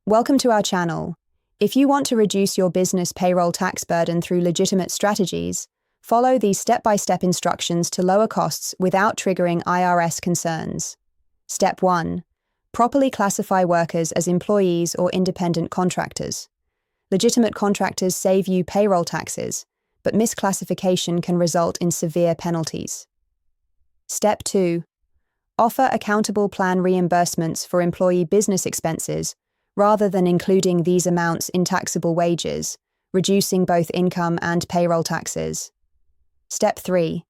Welcome to our channel. If you want to reduce your business payroll tax burden through legitimate strategies, follow these step-by-step instructions to lower costs without triggering IRS concerns. Step 1. Properly classify workers as employees or independent contractors. Legitimate contractors save you payroll taxes, but misclassification can result in severe penalties. Step 2. Offer accountable plan reimbursements for employee business expenses rather than including these amounts in taxable wages, reducing both income and payroll taxes. Step 3.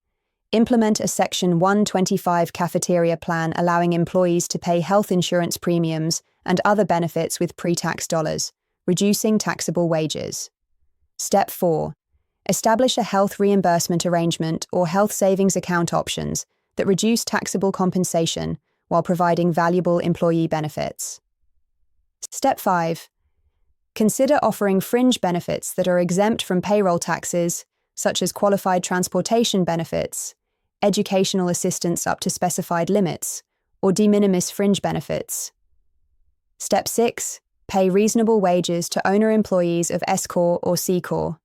Implement a Section 125 cafeteria plan allowing employees to pay health insurance premiums and other benefits with pre-tax dollars, reducing taxable wages. Step 4. Establish a health reimbursement arrangement or health savings account options that reduce taxable compensation while providing valuable employee benefits. Step 5. Consider offering fringe benefits that are exempt from payroll taxes, such as qualified transportation benefits, educational assistance up to specified limits, or de minimis fringe benefits. Step 6. Pay reasonable wages to owner employees of S-Corp or C-Corp.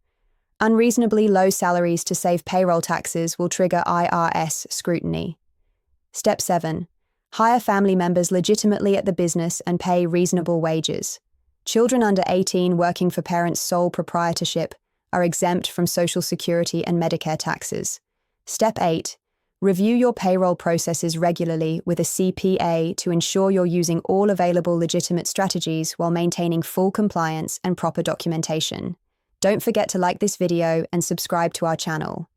Unreasonably low salaries to save payroll taxes will trigger IRS scrutiny. Step 7. Hire family members legitimately at the business and pay reasonable wages. Children under 18 working for parents' sole proprietorship are exempt from Social Security and Medicare taxes. Step 8. Review your payroll processes regularly with a CPA to ensure you're using all available legitimate strategies while maintaining full compliance and proper documentation. Don't forget to like this video and subscribe to our channel.